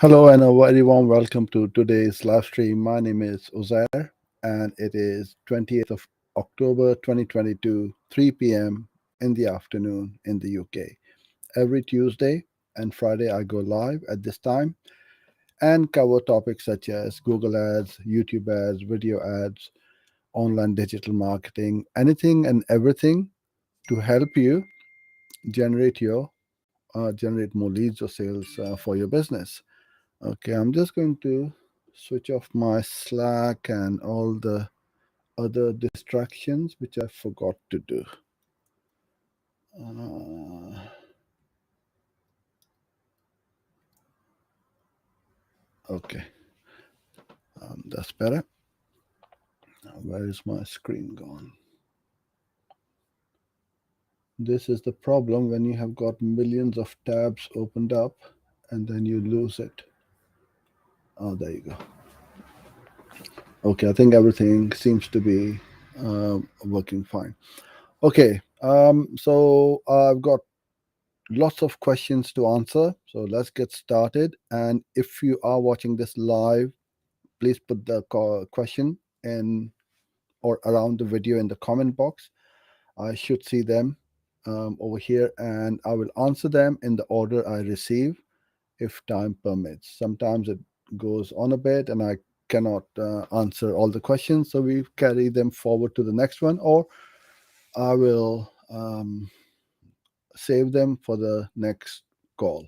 Hello and a very warm welcome to today's live stream. My name is Uzair and it is 28th of October 2022, 3 p.m. in the afternoon in the UK. Every Tuesday and Friday I go live at this time and cover topics such as Google Ads, YouTube ads, video ads, online digital marketing, anything and everything to help you generate your generate more leads or sales for your business. Okay, I'm just going to switch off my Slack and all the other distractions which I forgot to do. Uh, okay, that's better. Now, where is my screen gone? This is the problem when you have got millions of tabs opened up and then you lose it. Oh, there you go. Okay, I think everything seems to be working fine. Okay, so I've got lots of questions to answer. So let's get started. And if you are watching this live, please put the question in or around the video in the comment box. I should see them over here and I will answer them in the order I receive if time permits. Sometimes it goes on a bit and I cannot answer all the questions. So we carry them forward to the next one, or I will save them for the next call.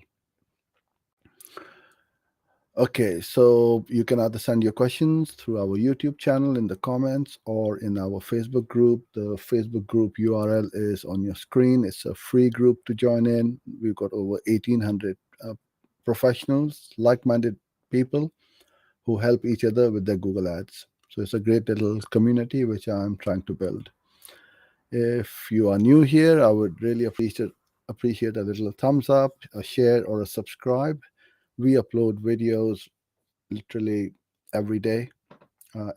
Okay, so you can either send your questions through our YouTube channel in the comments or in our Facebook group. The Facebook group URL is on your screen. It's a free group to join in. We've got over 1,800 professionals, like-minded people who help each other with their Google Ads. So it's a great little community which I'm trying to build. If you are new here, I would really appreciate a little thumbs up, a share, or a subscribe. We upload videos literally every day,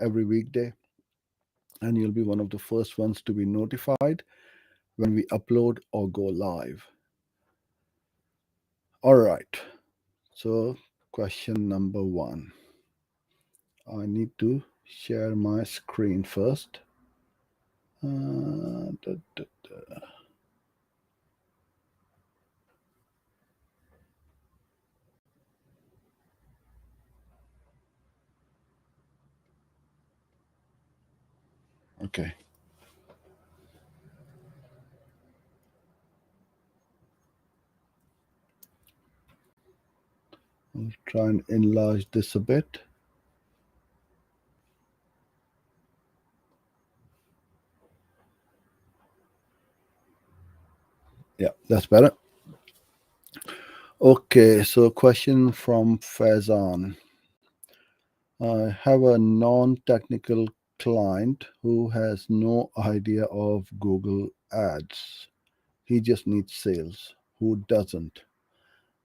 every weekday, and you'll be one of the first ones to be notified when we upload or go live. All right, so question number one. I need to share my screen first. Da, da, da. Okay. I'll try and enlarge this a bit. Yeah, that's better. Okay, so question from Faizan. I have a non-technical client who has no idea of Google Ads. He just needs sales. Who doesn't?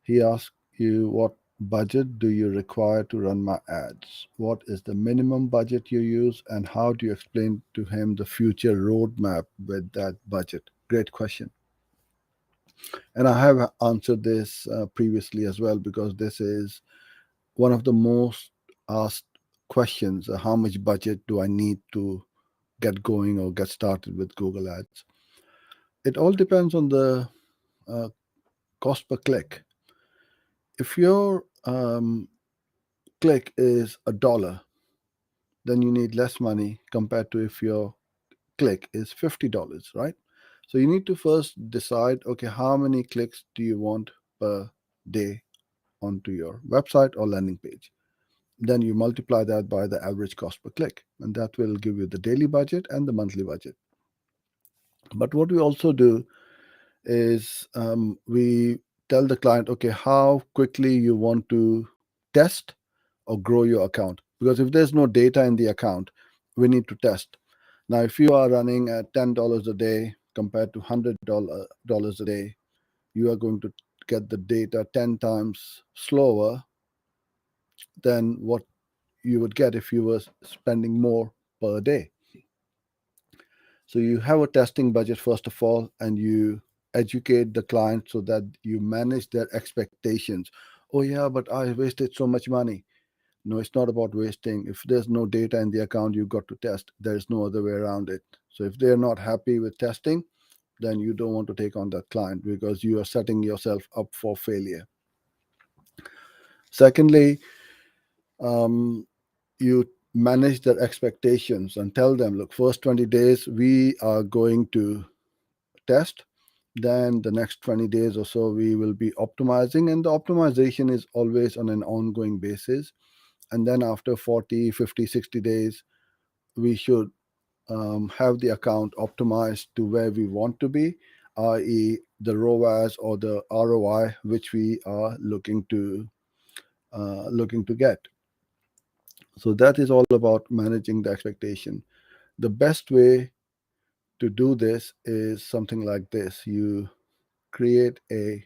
He asks you, what budget do you require to run my ads? What is the minimum budget you use? And how do you explain to him the future roadmap with that budget? Great question. And I have answered this previously as well, because this is one of the most asked questions. How much budget do I need to get going or get started with Google Ads? It all depends on the uh, cost per click. If your click is $1, then you need less money compared to if your click is $50, right? So you need to first decide, okay, how many clicks do you want per day onto your website or landing page? Then you multiply that by the average cost per click, and that will give you the daily budget and the monthly budget. But what we also do is we tell the client, okay, how quickly you want to test or grow your account. Because if there's no data in the account, we need to test. Now, if you are running at $10 a day compared to $100 a day, you are going to get the data 10 times slower than what you would get if you were spending more per day. So you have a testing budget first of all, and you educate the client so that you manage their expectations. Oh yeah, but I wasted so much money. No, it's not about wasting. If there's no data in the account, you've got to test. There's no other way around it. So if they're not happy with testing, then you don't want to take on that client because you are setting yourself up for failure. Secondly, um, you manage their expectations and tell them, look, first 20 days we are going to test, then the next 20 days or so we will be optimizing, and the optimization is always on an ongoing basis. And then after 40, 50, 60 days we should have the account optimized to where we want to be, i.e., the ROAS or the ROI which we are looking to get. So that is all about managing the expectation. The best way to do this is something like this: you create a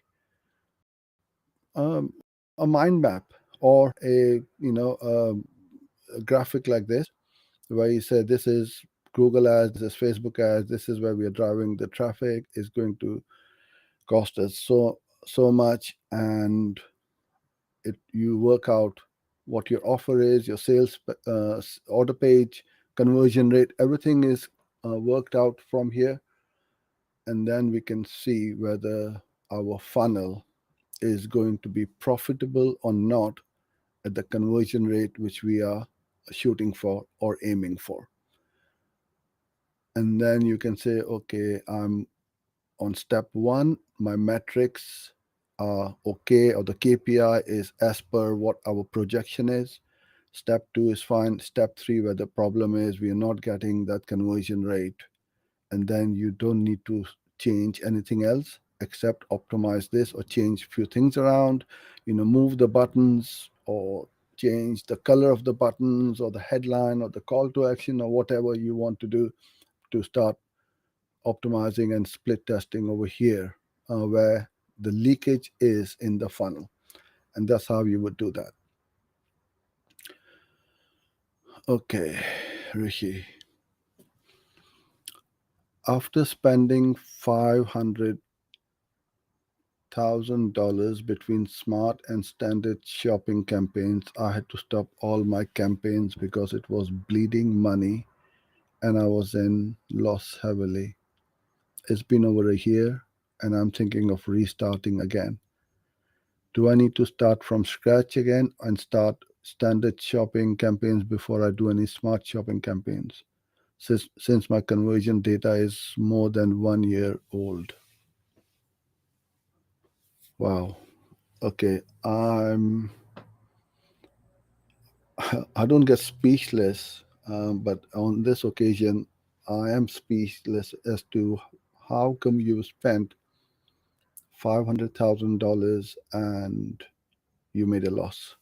mind map or a graphic like this, where you say this is Google ads, this is Facebook ads, this is where we are driving the traffic, is going to cost us so much, and you work out what your offer is, your sales order page, conversion rate, everything is worked out from here, and then we can see whether our funnel is going to be profitable or not at the conversion rate which we are shooting for or aiming for. And then you can say, okay, I'm on step one, my metrics are okay, or the KPI is as per what our projection is. Step two is fine. Step three, where the problem is we are not getting that conversion rate. And then you don't need to change anything else except optimize this or change a few things around, move the buttons or change the color of the buttons or the headline or the call to action or whatever you want to do to start optimizing and split testing over here, where the leakage is in the funnel. And that's how you would do that. Okay, Rishi. After spending $500,000 between smart and standard shopping campaigns, I had to stop all my campaigns because it was bleeding money and I was in loss heavily. It's been over a year and I'm thinking of restarting again. Do I need to start from scratch again and start standard shopping campaigns before I do any smart shopping campaigns? Since my conversion data is more than 1 year old. Wow. Okay. I don't get speechless, but on this occasion, I am speechless as to how come you spent $500,000 and you made a loss.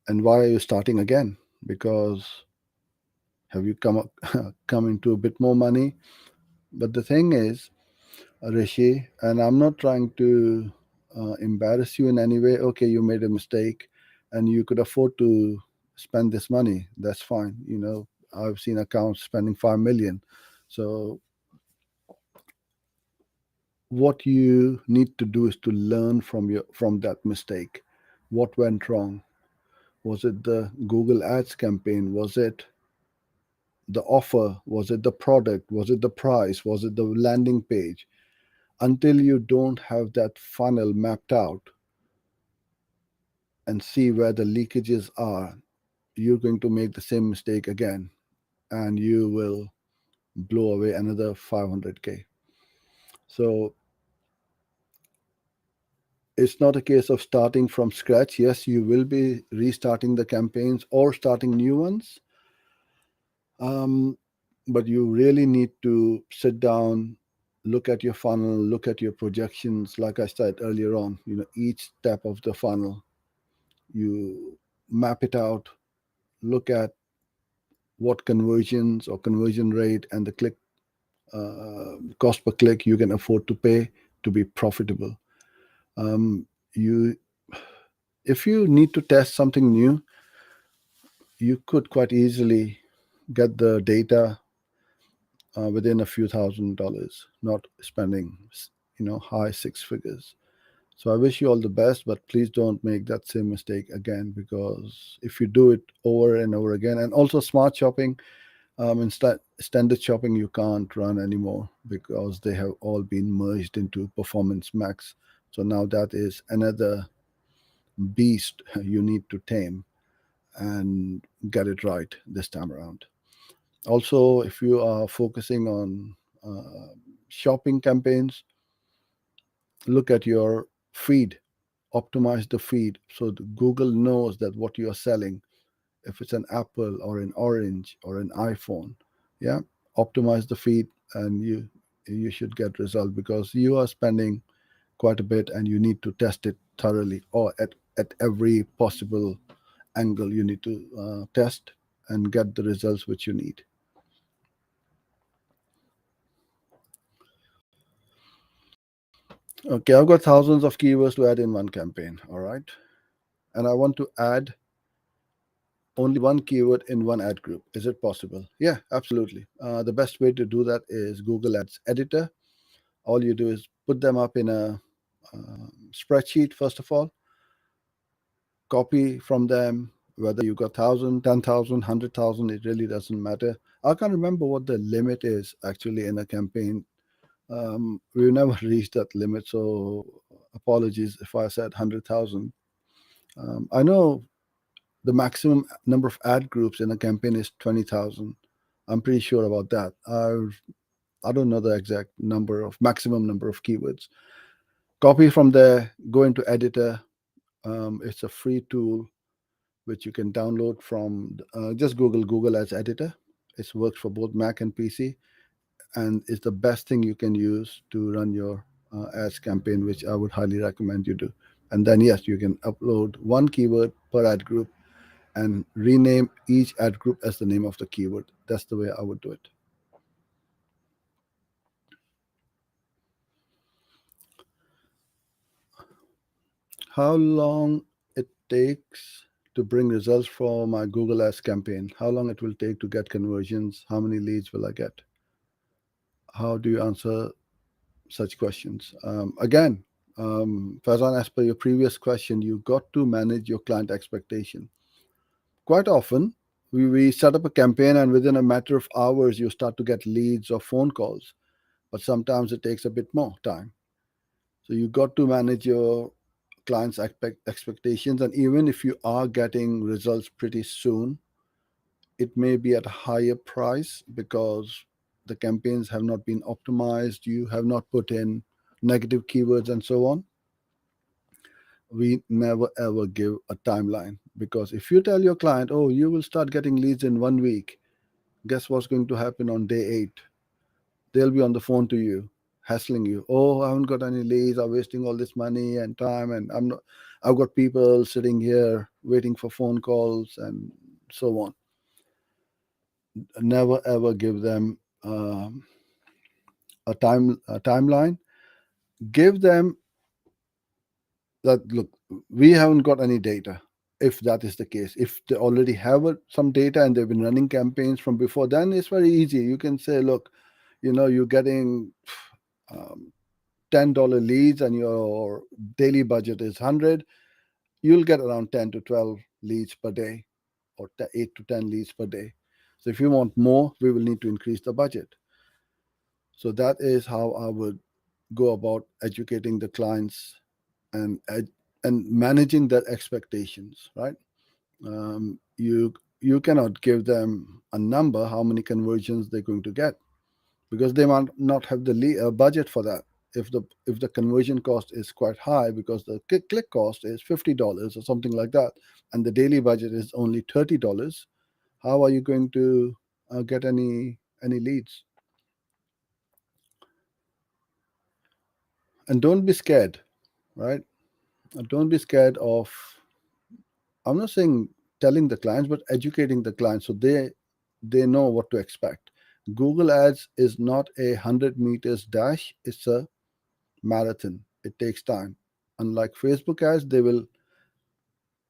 And why are you starting again? Because have you come into a bit more money? But the thing is, Rishi, and I'm not trying to embarrass you in any way. Okay, you made a mistake, and you could afford to spend this money. That's fine. I've seen accounts spending 5 million. So what you need to do is to learn from that mistake. What went wrong? Was it the Google Ads campaign? Was it the offer? Was it the product? Was it the price? Was it the landing page? Until you don't have that funnel mapped out and see where the leakages are, you're going to make the same mistake again and you will blow away another 500K. So it's not a case of starting from scratch. Yes, you will be restarting the campaigns or starting new ones. Um, but you really need to sit down, look at your funnel, look at your projections. Like I said earlier on, each step of the funnel, you map it out, look at what conversions or conversion rate and the click cost per click you can afford to pay to be profitable. You, if you need to test something new, you could quite easily get the data within a few $1,000s, not spending high six figures. So I wish you all the best, but please don't make that same mistake again, because if you do it over and over again, and also smart shopping, instead standard shopping you can't run anymore because they have all been merged into Performance Max. So now that is another beast you need to tame and get it right this time around. Also, if you are focusing on shopping campaigns, look at your feed, optimize the feed so that Google knows that what you are selling, if it's an Apple or an Orange or an iPhone, yeah, optimize the feed and you should get result, because you are spending quite a bit and you need to test it thoroughly, or at every possible angle you need to test and get the results which you need. Okay, I've got thousands of keywords to add in one campaign, all right? And I want to add only one keyword in one ad group. Is it possible? Yeah, absolutely. The best way to do that is Google Ads Editor. All you do is put them up in a spreadsheet, first of all, copy from them, whether you got 1,000, 10,000, 100,000, it really doesn't matter. I can't remember what the limit is actually in a campaign. We've never reached that limit, so apologies if I said 100,000. I know the maximum number of ad groups in a campaign is 20,000. I'm pretty sure about that. I don't know the exact number of maximum number of keywords. Copy from there, go into editor. It's a free tool which you can download from just Google Ads Editor. It works for both Mac and PC, and it's the best thing you can use to run your ads campaign, which I would highly recommend you do. And then yes, you can upload one keyword per ad group and rename each ad group as the name of the keyword. That's the way I would do it. How long it takes to bring results for my Google Ads campaign? How long it will take to get conversions? How many leads will I get? How do you answer such questions? Again, Faizan, as per your previous question, you got to manage your client expectation. Quite often, we set up a campaign and within a matter of hours, you start to get leads or phone calls. But sometimes it takes a bit more time. So you got to manage your clients' expectations. And even if you are getting results pretty soon, it may be at a higher price because the campaigns have not been optimized, you have not put in negative keywords and so on. We never ever give a timeline, because if you tell your client, oh, you will start getting leads in 1 week, guess what's going to happen on day 8? They'll be on the phone to you, hassling you. Oh, I haven't got any leads. I'm wasting all this money and time, and I'm not. I've got people sitting here waiting for phone calls and so on. Never ever give them a timeline. Give them that. Look, we haven't got any data. If that is the case, if they already have some data and they've been running campaigns from before, then it's very easy. You can say, look, you're getting $10 leads and your daily budget is 100, you'll get around 10 to 12 leads per day, or 8 to 10 leads per day. So if you want more, we will need to increase the budget. So that is how I would go about educating the clients and managing their expectations, right? You cannot give them a number how many conversions they're going to get, because they might not have the budget for that. If the conversion cost is quite high because the click cost is $50 or something like that, and the daily budget is only $30, how are you going to get any leads? And don't be scared, right? Don't be scared of, I'm not saying telling the clients, but educating the clients so they know what to expect. Google Ads is not a 100 meters dash, it's a marathon. It takes time. Unlike Facebook ads, they will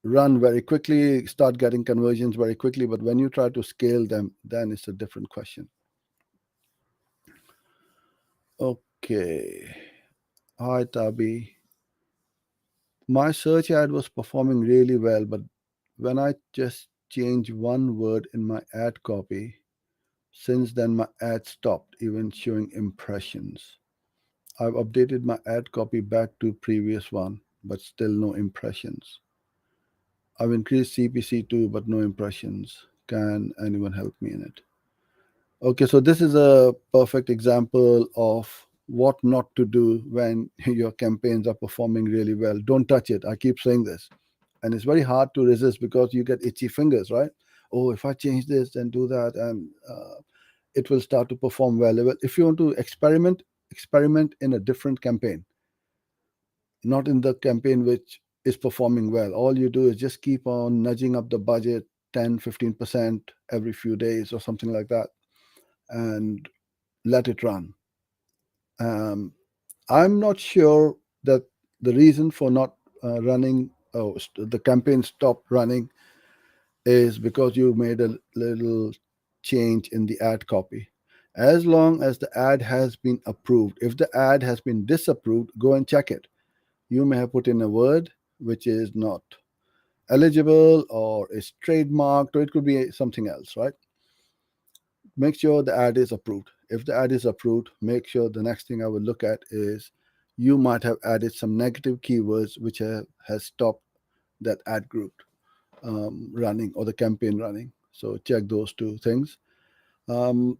run very quickly, start getting conversions very quickly, but when you try to scale them, then it's a different question. Okay. Hi, Tabi. My search ad was performing really well, but when I just changed one word in my ad copy, since then my ad stopped even showing impressions. I've updated my ad copy back to previous one, but still no impressions. I've increased CPC too, but no impressions. Can anyone help me in it? Okay, so this is a perfect example of what not to do when your campaigns are performing really well. Don't touch it. I keep saying this. And it's very hard to resist because you get itchy fingers, right? Oh, if I change this and do that, and it will start to perform well. Well, if you want to experiment, experiment in a different campaign, not in the campaign which is performing well. All you do is just keep on nudging up the budget 10-15% every few days or something like that, and let it run. Um, I'm not sure that the reason for not running, the campaign stopped running, is because you made a little change in the ad copy. As long as the ad has been approved, if the ad has been disapproved, go and check it. You may have put in a word which is not eligible or is trademarked, or it could be something else, right? Make sure the ad is approved. If the ad is approved, make sure the next thing I will look at is you might have added some negative keywords which has stopped that ad group running or the campaign running. So check those two things. Um,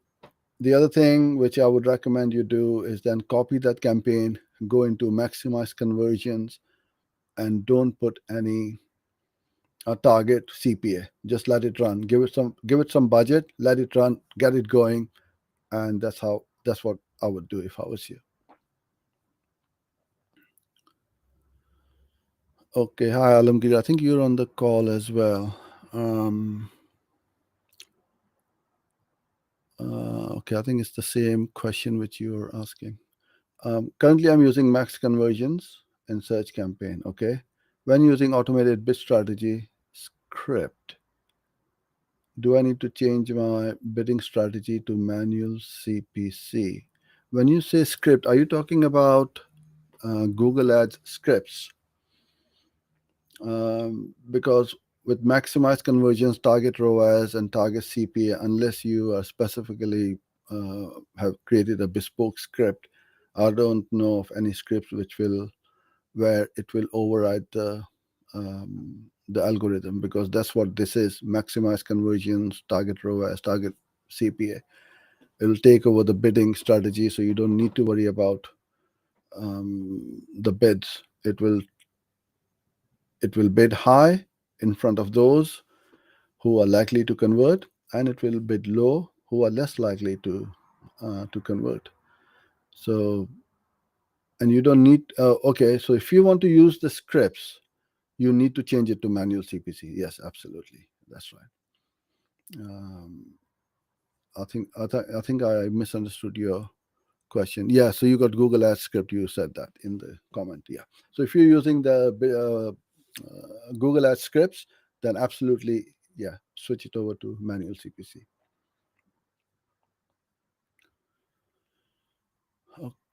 the other thing which I would recommend you do is then copy that campaign, go into maximize conversions, and don't put any target CPA. Just let it run. Give it some budget. Let it run. Get it going, and that's what I would do if I was you. Okay, hi Alamgir. I think you're on the call as well. Um, okay, I think it's the same question which you're asking. Currently, I'm using max conversions in search campaign. Okay, when using automated bid strategy script, do I need to change my bidding strategy to manual CPC? When you say script, are you talking about Google Ads scripts? Because with maximized conversions, target ROAS, and target CPA, unless you are specifically have created a bespoke script, I don't know of any scripts which will where it will override the algorithm, because that's what this is: maximize conversions, target ROAS, target CPA. It will take over the bidding strategy, so you don't need to worry about the bids. It will bid high in front of those who are likely to convert, and it will bid low who are less likely to convert. So, and you don't need okay. So if you want to use the scripts, you need to change it to manual CPC. Yes, absolutely, that's right. Um, I think I misunderstood your question. Yeah, so you got Google Ads script. You said that in the comment. Yeah. So if you're using the Google Ads scripts, then absolutely, yeah, switch it over to manual CPC.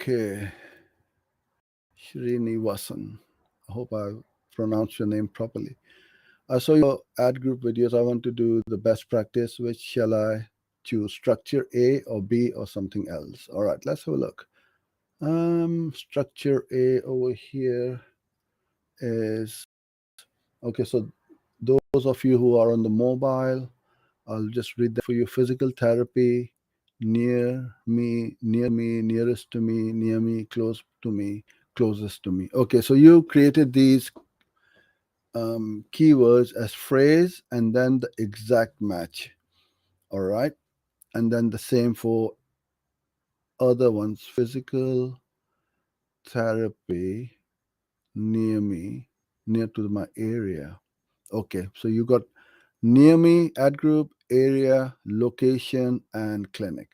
Okay, Srinivasan. I hope I pronounced your name properly. I saw your ad group videos. I want to do the best practice. Which shall I choose? Structure A or B or something else? All right, let's have a look. Structure A over here is okay. So those of you who are on the mobile, I'll just read that for you. Physical therapy, near me, nearest to me, near me, close to me, closest to me. Okay, so you created these keywords as phrase and then the exact match. All right, and then the same for other ones. Physical therapy, near me, near to my area. Okay, so you got near me, ad group, area, location, and clinic.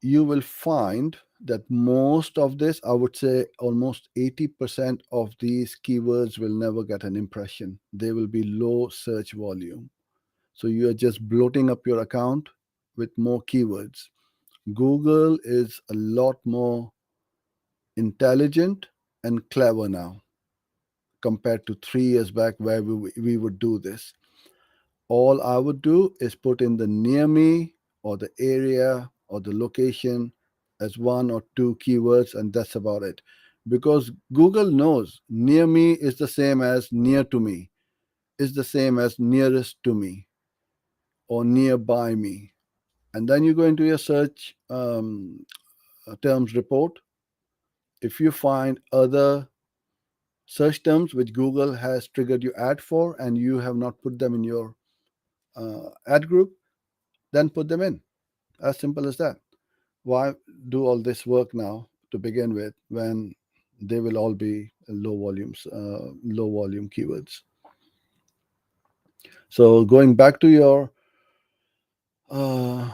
You will find that most of this, I would say almost 80% of these keywords will never get an impression. They will be low search volume. So you are just bloating up your account with more keywords. Google is a lot more intelligent and clever now. compared to 3 years back where we would do this. All I would do is put in the near me or the area or the location as one or two keywords, and that's about it. Because Google knows near me is the same as near to me, is the same as nearest to me or nearby me. And then you go into your search terms report. If you find other search terms which Google has triggered your ad for and you have not put them in your ad group, then put them in. As simple as that. Why do all this work now to begin with when they will all be low volume keywords? So going back to your uh,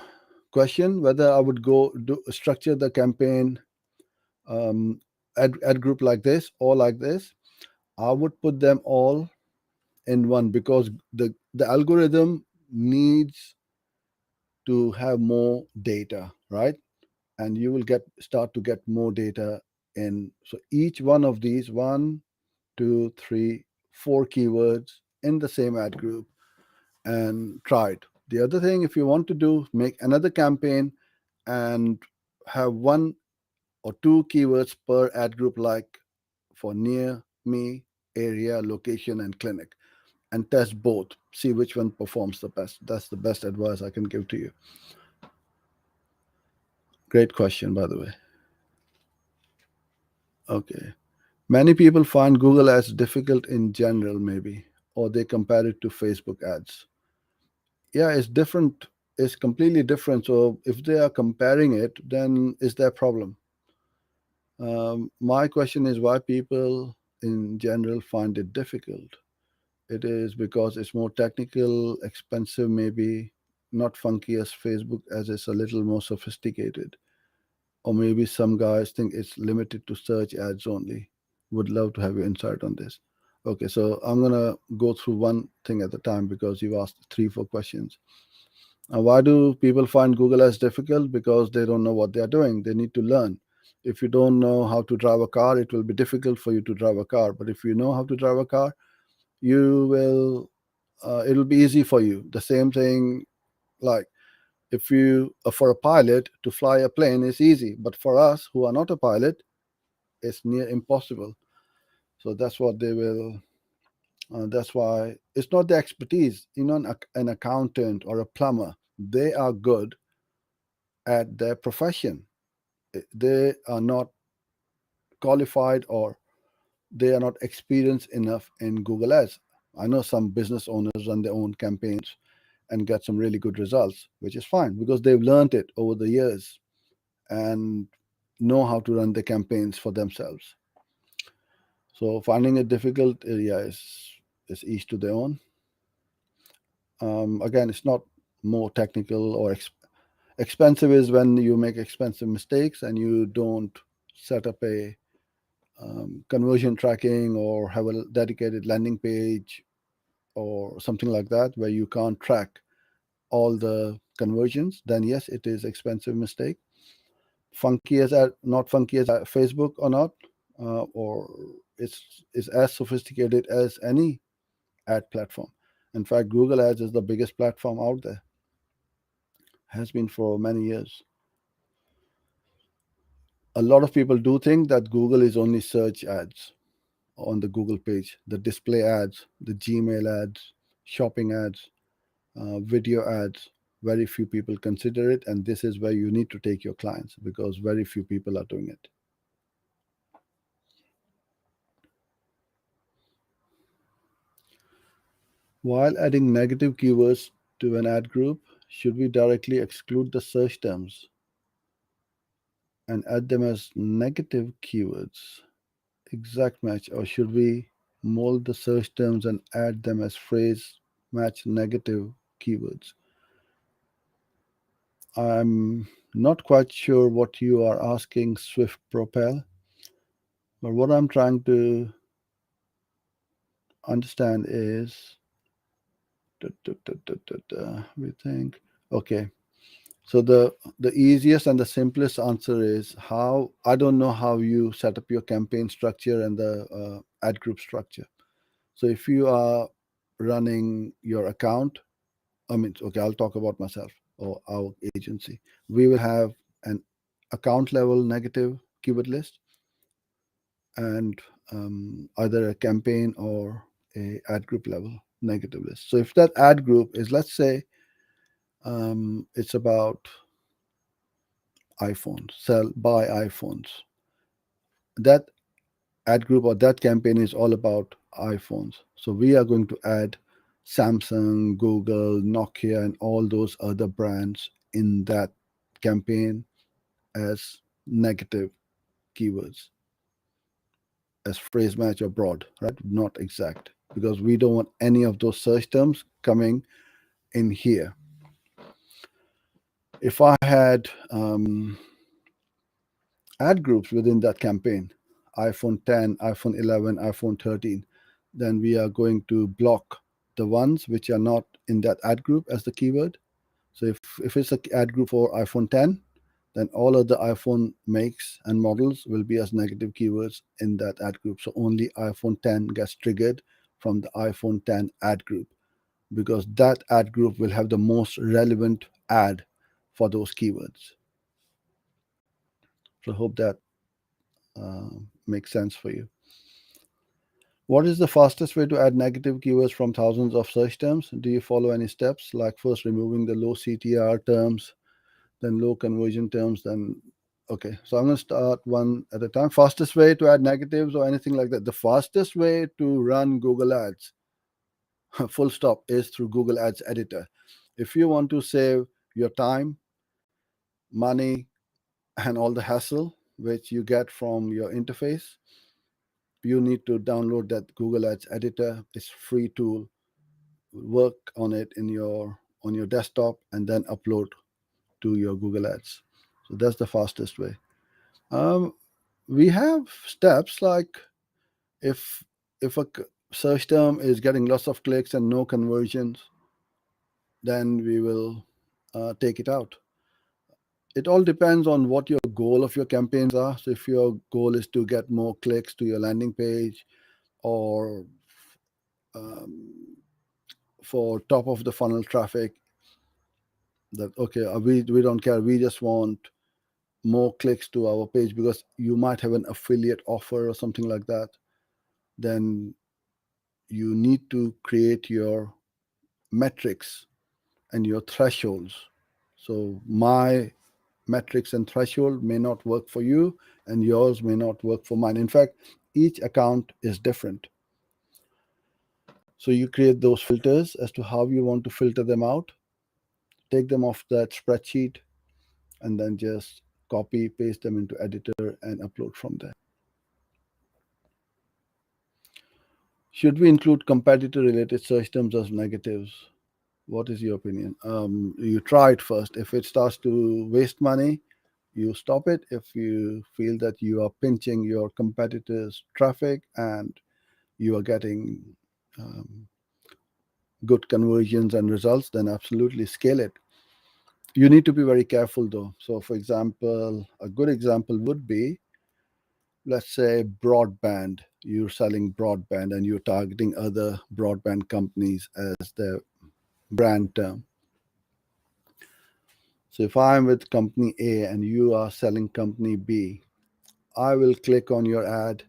question, whether I would go structure the campaign ad group like this or like this, I would put them all in one because the algorithm needs to have more data, right? And you will start to get more data in. So each one of these, 1, 2, 3, 4 keywords in the same ad group, and try it. The other thing, if you want to do, make another campaign and have 1 or 2 keywords per ad group, like for near me, area, location, and clinic, and test both. See which one performs the best. That's the best advice I can give to you. Great question, by the way. Okay. Many people find Google ads difficult in general, maybe, or they compare it to Facebook ads. Yeah, it's different. It's completely different. So if they are comparing it, then is there a problem? My question is why people in general find it difficult. It is because it's more technical, expensive, maybe not funky as Facebook, as it's a little more sophisticated. Or maybe some guys think it's limited to search ads only. Would love to have your insight on this. Okay, so I'm gonna go through one thing at a time because you've asked 3, 4 questions. Why do people find Google Ads difficult? Because they don't know what they are doing. They need to learn. If you don't know how to drive a car, it will be difficult for you to drive a car. But if you know how to drive a car, you will. It'll be easy for you. The same thing, like if you for a pilot to fly a plane is easy, but for us who are not a pilot, it's near impossible. So that's what they will. That's why it's not the expertise. An accountant or a plumber, they are good at their profession. They are not qualified or they are not experienced enough in Google Ads. I know some business owners run their own campaigns and get some really good results, which is fine because they've learned it over the years and know how to run the campaigns for themselves. So finding it difficult, yeah, is each to their own. Again, it's not more technical or expensive is when you make expensive mistakes and you don't set up a conversion tracking or have a dedicated landing page or something like that where you can't track all the conversions. Then yes, it is expensive mistake. Funky as not funky as Facebook or not, or it's as sophisticated as any ad platform. In fact, Google Ads is the biggest platform out there, has been for many years. A lot of people do think that Google is only search ads on the Google page, the display ads, the Gmail ads, shopping ads, video ads. Very few people consider it, and this is where you need to take your clients because very few people are doing it. While adding negative keywords to an ad group, should we directly exclude the search terms and add them as negative keywords? Exact match, or should we mold the search terms and add them as phrase match negative keywords? I'm not quite sure what you are asking, Swift Propel, but what I'm trying to understand is we think okay. So the easiest and the simplest answer is how I don't know how you set up your campaign structure and the ad group structure. So if you are running your account, okay, I'll talk about myself or our agency. We will have an account level negative keyword list and either a campaign or a ad group level negative list. So if that ad group is, let's say, it's about iPhones, buy iPhones. That ad group or that campaign is all about iPhones. So we are going to add Samsung, Google, Nokia, and all those other brands in that campaign as negative keywords, as phrase match or broad, right? Not exact, because we don't want any of those search terms coming in here. If I had ad groups within that campaign, iPhone 10, iPhone 11, iPhone 13, then we are going to block the ones which are not in that ad group as the keyword. So if it's an ad group for iPhone 10, then all of the iPhone makes and models will be as negative keywords in that ad group. So only iPhone 10 gets triggered from the iPhone 10 ad group, because that ad group will have the most relevant ad for those keywords. So I hope that makes sense for you. What is the fastest way to add negative keywords from thousands of search terms? Do you follow any steps, like first removing the low CTR terms, then low conversion terms, then okay. So I'm going to start one at a time. Fastest way to add negatives or anything like that. The fastest way to run Google Ads, full stop, is through Google Ads Editor. If you want to save your time, money, and all the hassle which you get from your interface, you need to download that Google Ads Editor. It's a free tool. Work on it on your desktop and then upload to your Google Ads. So that's the fastest way. Um, we have steps like if if a search term is getting lots of clicks and no conversions, then we will take it out. It all depends on what your goal of your campaigns are. So if your goal is to get more clicks to your landing page, or um, for top of the funnel traffic, that okay, we don't care, we just want more clicks to our page because you might have an affiliate offer or something like that, then you need to create your metrics and your thresholds. So my metrics and threshold may not work for you, and yours may not work for mine. In fact, each account is different. So you create those filters as to how you want to filter them out, take them off that spreadsheet, and then just copy, paste them into editor and upload from there. Should we include competitor related search terms as negatives? What is your opinion? You try it first. If it starts to waste money, you stop it. If you feel that you are pinching your competitors' traffic and you are getting good conversions and results, then absolutely scale it. You need to be very careful though. So, for example, a good example would be, let's say, broadband. You're selling broadband and you're targeting other broadband companies as the brand term. So if I'm with company A and you are selling company B, I will click on your ad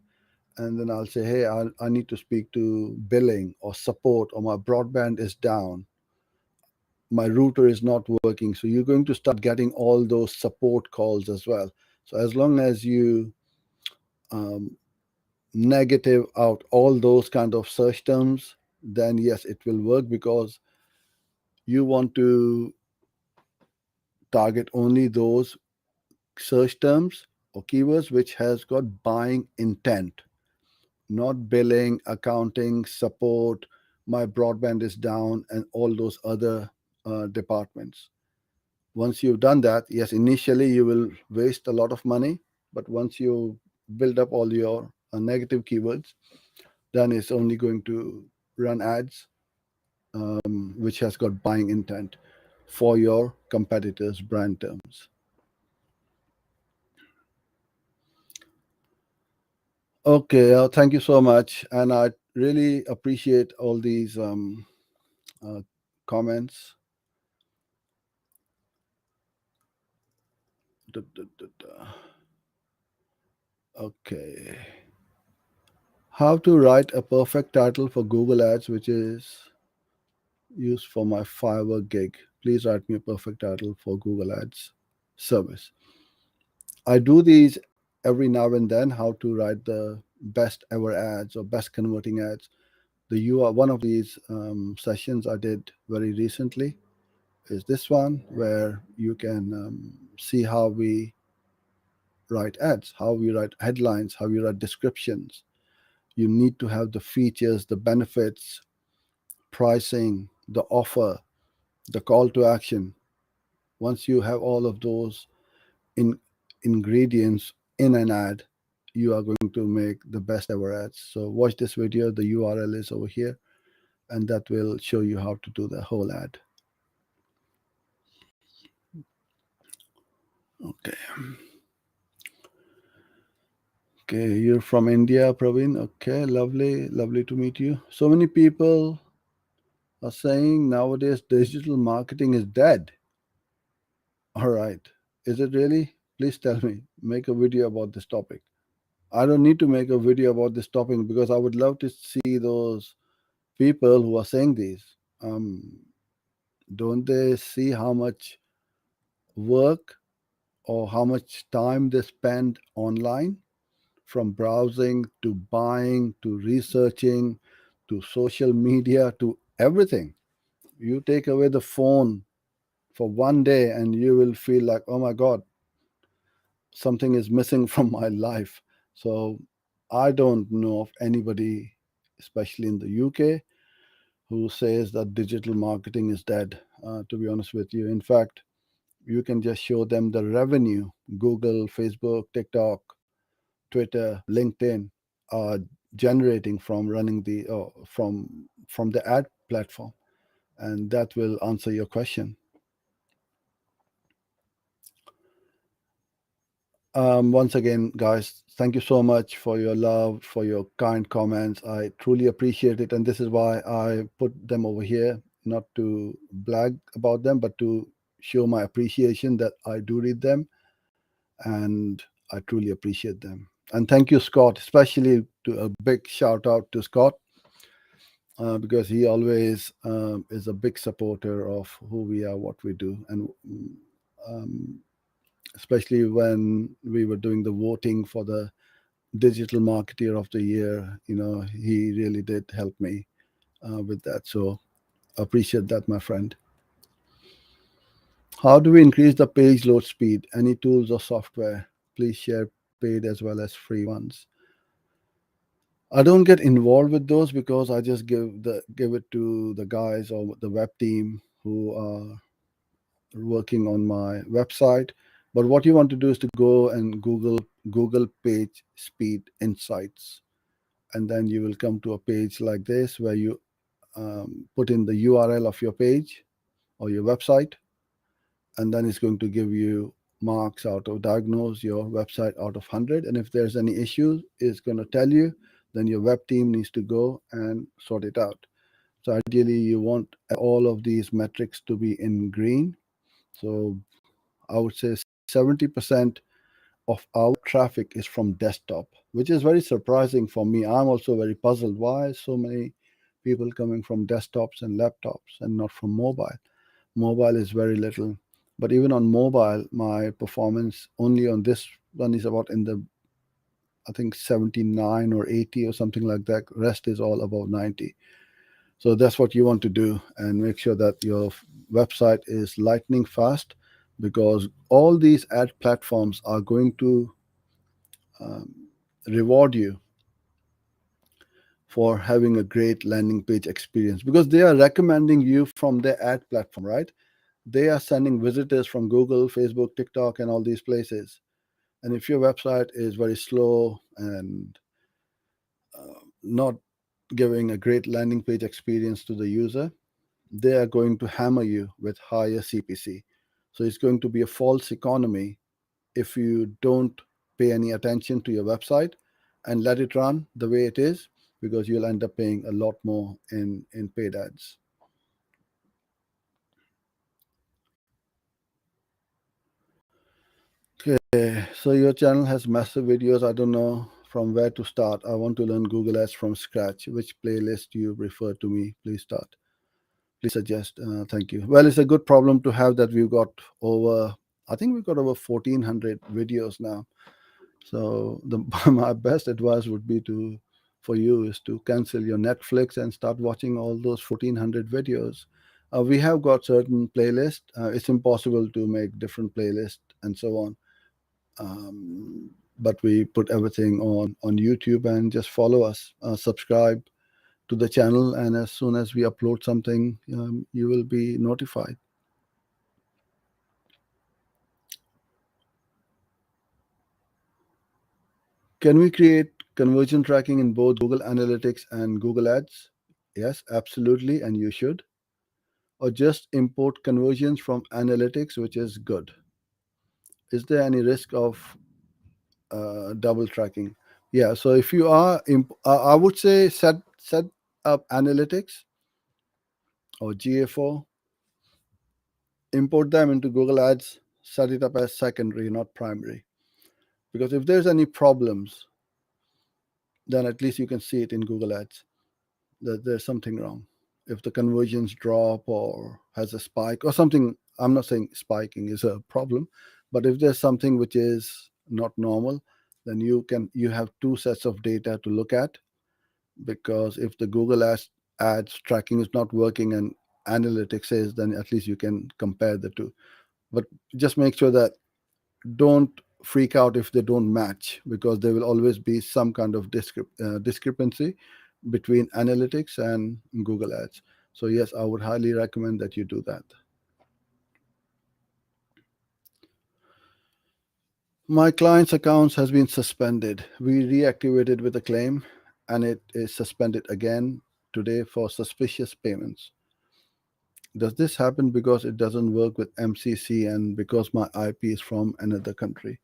and then I'll say, hey, I need to speak to billing or support, or my broadband is down, my router is not working. So you're going to start getting all those support calls as well. So as long as you negative out all those kind of search terms, then yes, it will work, because you want to target only those search terms or keywords which has got buying intent, not billing, accounting, support, my broadband is down, and all those other departments. Once you've done that, yes, initially you will waste a lot of money, but once you build up all your negative keywords, then it's only going to run ads which has got buying intent for your competitors' brand terms. Okay, thank you so much. And I really appreciate all these uh, comments. Da, da, da, da. Okay. How to write a perfect title for Google Ads, which is used for my Fiverr gig. Please write me a perfect title for Google Ads service. I do these every now and then, how to write the best ever ads or best converting ads. One of these sessions I did very recently is this one, where you can see how we write ads, how we write headlines, how we write descriptions. You need to have the features, the benefits, pricing, the offer, the call to action. Once you have all of those in ingredients in an ad, you are going to make the best ever ads. So watch this video. The URL is over here, and that will show you how to do the whole ad. Okay. Okay, you're from India, Praveen. Okay, lovely, lovely to meet you. So many people are saying nowadays digital marketing is dead. All right. Is it really? Please tell me. Make a video about this topic. I don't need to make a video about this topic because I would love to see those people who are saying these. Um, don't they see how much work or how much time they spend online, from browsing to buying to researching to social media to everything? You take away the phone for one day and you will feel like, oh my God, something is missing from my life. So I don't know of anybody, especially in the UK, who says that digital marketing is dead, to be honest with you. In fact, you can just show them the revenue Google, Facebook, TikTok, Twitter, LinkedIn are generating from running from the ad platform, and that will answer your question. Once again, guys, thank you so much for your love, for your kind comments. I truly appreciate it. And this is why I put them over here, not to brag about them, but to show my appreciation that I do read them and I truly appreciate them. And thank you, Scott, especially to a big shout out to Scott, because he always is a big supporter of who we are, what we do. And um, especially when we were doing the voting for the digital marketer of the year, he really did help me with that. So appreciate that, my friend. How do we increase the page load speed? Any tools or software? Please share paid as well as free ones. I don't get involved with those because I just give it to the guys or the web team who are working on my website. But what you want to do is to go and Google page speed insights, and then you will come to a page like this where you put in the URL of your page or your website, and then it's going to give you marks out of diagnose your website out of 100. And if there's any issues, it's going to tell you. Then your web team needs to go and sort it out. So ideally, you want all of these metrics to be in green. So I would say 70% of our traffic is from desktop, which is very surprising for me. I'm also very puzzled why so many people coming from desktops and laptops and not from mobile. Mobile is very little, but even on mobile, my performance only on this one is about in the, I think, 79 or 80 or something like that. Rest is all about 90. So that's what you want to do, and make sure that your website is lightning fast, because all these ad platforms are going to um, reward you for having a great landing page experience, because they are recommending you from their ad platform, right? They are sending visitors from Google, Facebook, TikTok, and all these places. And if your website is very slow and not giving a great landing page experience to the user, they are going to hammer you with higher CPC. So it's going to be a false economy if you don't pay any attention to your website and let it run the way it is. because you'll end up paying a lot more in paid ads. Okay, so your channel has massive videos. I don't know from where to start. I want to learn Google Ads from scratch. Which playlist do you refer to me? Please start. Please suggest. Thank you. Well, it's a good problem to have that we've got over, I think we've got over 1400 videos now. So the my best advice would be to for you is to cancel your Netflix and start watching all those 1400 videos. We have got certain playlists. It's impossible to make different playlists and so on. But we put everything on YouTube, and just follow us, subscribe to the channel, and as soon as we upload something, you will be notified. Can we create conversion tracking in both Google Analytics and Google Ads? Yes, absolutely, and you should. Or just import conversions from Analytics, which is good. Is there any risk of double tracking? Yeah, so if you are, I would say set up Analytics or GA4, import them into Google Ads, set it up as secondary, not primary. Because if there's any problems, then at least you can see it in Google Ads that there's something wrong. If the conversions drop or has a spike or something, I'm not saying spiking is a problem, but if there's something which is not normal, then you have two sets of data to look at. Because if the Google ads tracking is not working and analytics is, then at least you can compare the two. But just make sure that don't freak out if they don't match, because there will always be some kind of discrepancy between analytics and Google Ads. So yes, I would highly recommend that you do that. My client's accounts has been suspended. We reactivated with a claim, and it is suspended again today for suspicious payments. Does this happen because it doesn't work with MCC and because my IP is from another country?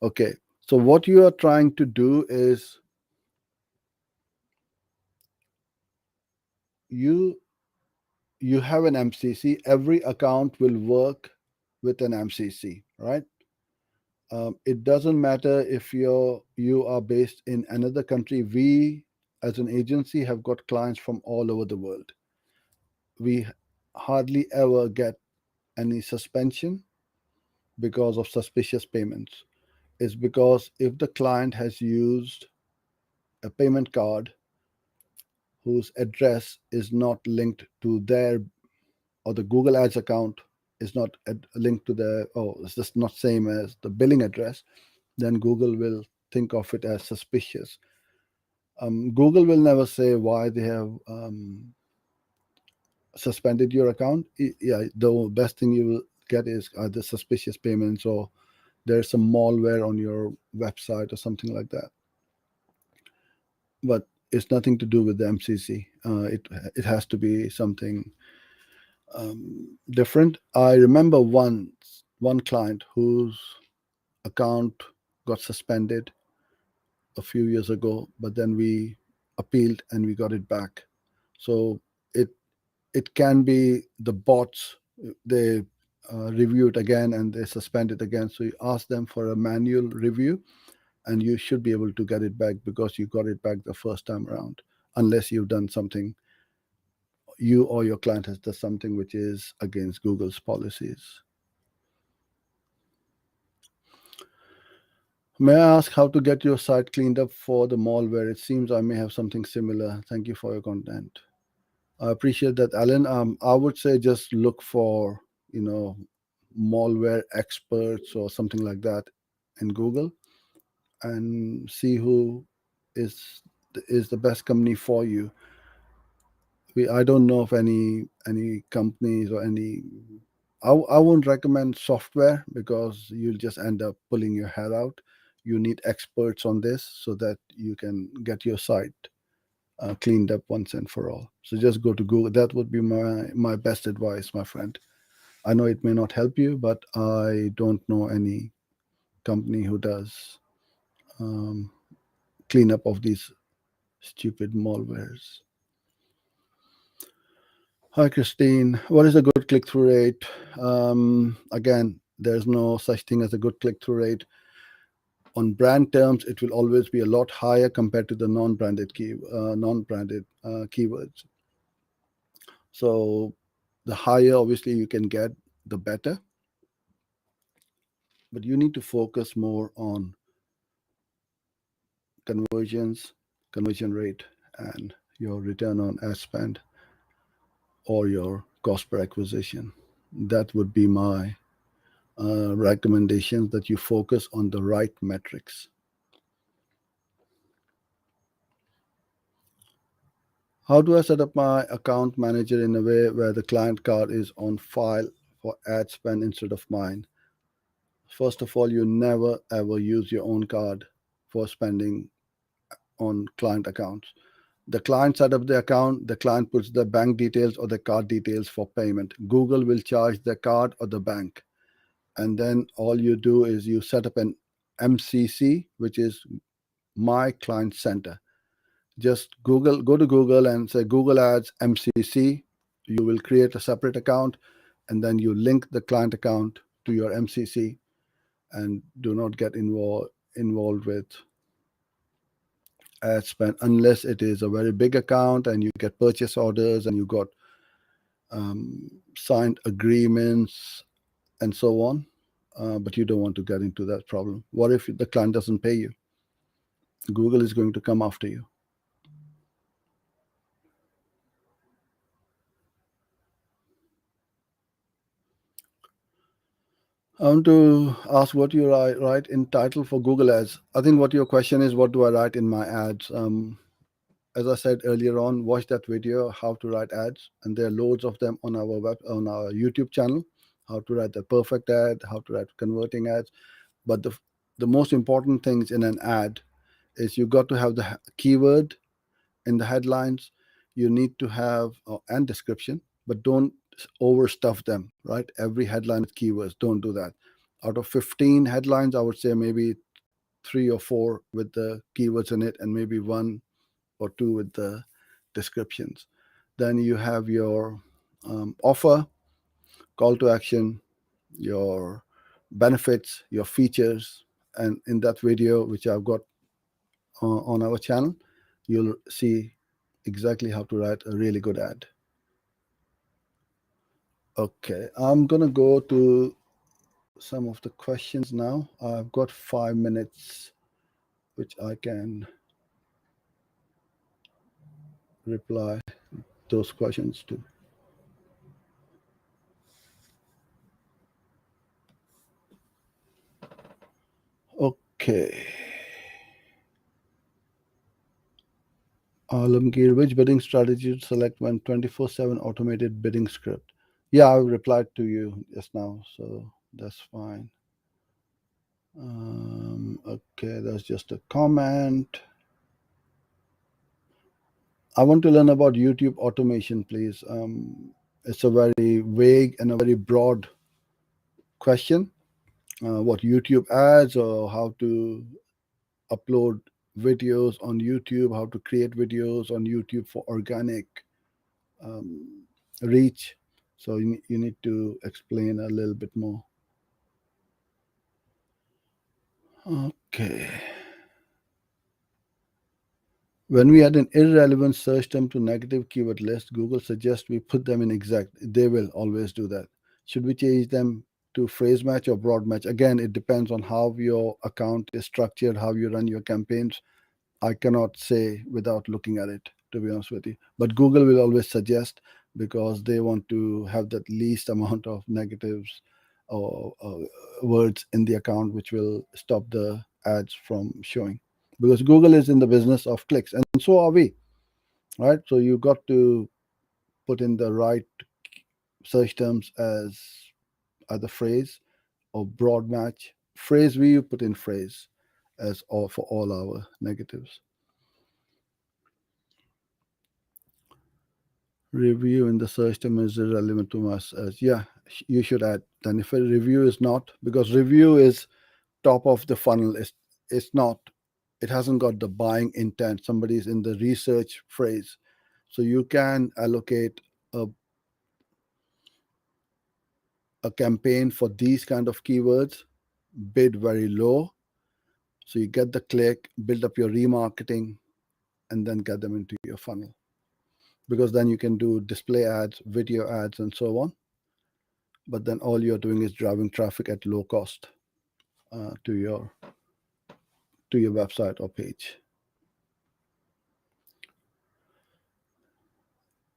Okay, so what you are trying to do is you you have an MCC. Every account will work with an MCC, right? It doesn't matter if you are based in another country. We, as an agency, have got clients from all over the world. We hardly ever get any suspension because of suspicious payments. It's because if the client has used a payment card whose address is not linked to their, or the Google Ads account is not linked to the, oh, it's just not same as the billing address, then Google will think of it as suspicious. Google will never say why they have suspended your account. Yeah, the best thing you will get is either suspicious payments or there's some malware on your website or something like that. But it's nothing to do with the MCC. It has to be something different. I remember one client whose account got suspended a few years ago, but then we appealed and we got it back. So it it can be the bots. They review it again and they suspend it again. So you ask them for a manual review, and you should be able to get it back because you got it back the first time around, unless you've done something, you or your client has done something which is against Google's policies. May I ask how to get your site cleaned up for the malware? It seems I may have something similar. Thank you for your content. I appreciate that, Alan. I would say just look for, malware experts or something like that in Google, and see who is is the best company for you. I don't know of any companies or any. I won't recommend software because you'll just end up pulling your hair out. You need experts on this so that you can get your site cleaned up once and for all. So just go to Google. That would be my best advice, my friend. I know it may not help you, but I don't know any company who does um, cleanup of these Stupid malwares. Hi, Christine. What is a good click-through rate? Again, there's no such thing as a good click-through rate. On brand terms, it will always be a lot higher compared to the non-branded keywords. So the higher, obviously, you can get, the better. But you need to focus more on conversions, conversion rate, and your return on ad spend or your cost per acquisition. That would be my recommendations, that you focus on the right metrics. How do I set up my account manager in a way where the client card is on file for ad spend instead of mine? First of all, you never ever use your own card for spending on client accounts. The client set up the account, the client puts the bank details or the card details for payment. Google will charge the card or the bank. And then all you do is you set up an MCC, which is My Client Center. Just go to Google and say Google Ads MCC. You will create a separate account, and then you link the client account to your MCC, and do not get involved with ad spend unless it is a very big account and you get purchase orders and you got signed agreements and so on. But you don't want to get into that problem. What if the client doesn't pay you? Google is going to come after you. I want to ask what you write in title for Google Ads. I think what your question is, what do I write in my ads? As I said earlier on, watch that video, how to write ads, and there are loads of them on our YouTube channel. How to write the perfect ad, how to write converting ads. But the most important things in an ad is you got to have the keyword in the headlines. You need to have and description, but don't overstuff them. Right? Every headline with keywords. Don't do that. Out of 15 headlines, I would say maybe 3 or 4 with the keywords in it, and maybe 1 or 2 with the descriptions. Then you have your offer, call to action, your benefits, your features, and in that video, which I've got on our channel, you'll see exactly how to write a really good ad. Okay, I'm gonna go to some of the questions now. I've got 5 minutes, which I can reply those questions to. Okay. Alamgir, which bidding strategy to select when 24/7 automated bidding script? Yeah, I replied to you just now, so that's fine. Okay, that's just a comment. I want to learn about YouTube automation, please. It's a very vague and a very broad question. What YouTube ads, or how to upload videos on YouTube, how to create videos on YouTube for organic reach. So you need to explain a little bit more. Okay. When we add an irrelevant search term to negative keyword list, Google suggests we put them in exact. They will always do that. Should we change them to phrase match or broad match? Again, it depends on how your account is structured, how you run your campaigns. I cannot say without looking at it, to be honest with you. But Google will always suggest, because they want to have the least amount of negatives or words in the account, which will stop the ads from showing. Because Google is in the business of clicks, and so are we, right? So you got to put in the right search terms as either phrase or broad match. Phrase, we put in phrase as all for all our negatives. Review in the search term is irrelevant to us. As yeah, you should add. Then if a review is not, because review is top of the funnel, it's not it hasn't got the buying intent. Somebody's in the research phrase. So you can allocate a, a campaign for these kind of keywords, bid very low. So you get the click, build up your remarketing, and then get them into your funnel. Because then you can do display ads, video ads, and so on. But then all you're doing is driving traffic at low cost to your website or page.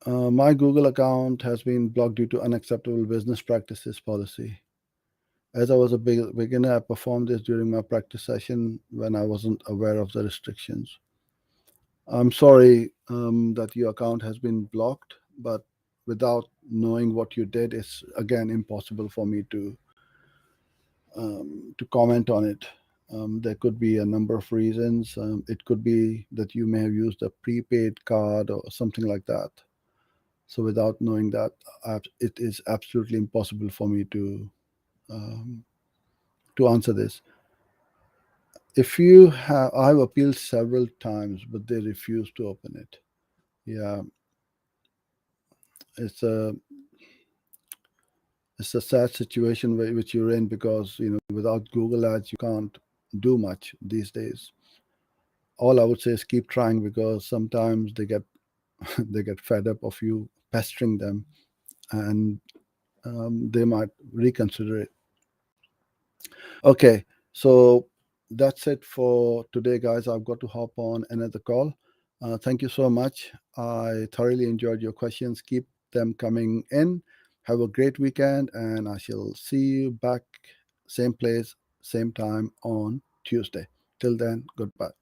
My Google account has been blocked due to unacceptable business practices policy. As I was a beginner, I performed this during my practice session when I wasn't aware of the restrictions. I'm sorry that your account has been blocked, but without knowing what you did, it's again impossible for me to comment on it. There could be a number of reasons. It could be that you may have used a prepaid card or something like that. So without knowing that, it is absolutely impossible for me um, to answer this. If you have, I've appealed several times, but they refuse to open it. Yeah, it's a it's a sad situation which you're in, because without Google Ads you can't do much these days. All I would say is keep trying, because sometimes they get they get fed up of you pestering them, and they might reconsider it. Okay, so that's it for today, guys. I've got to hop on another call. Thank you so much. I thoroughly enjoyed your questions. Keep them coming in. Have a great weekend, and I shall see you back, same place, same time on Tuesday. Till then, goodbye.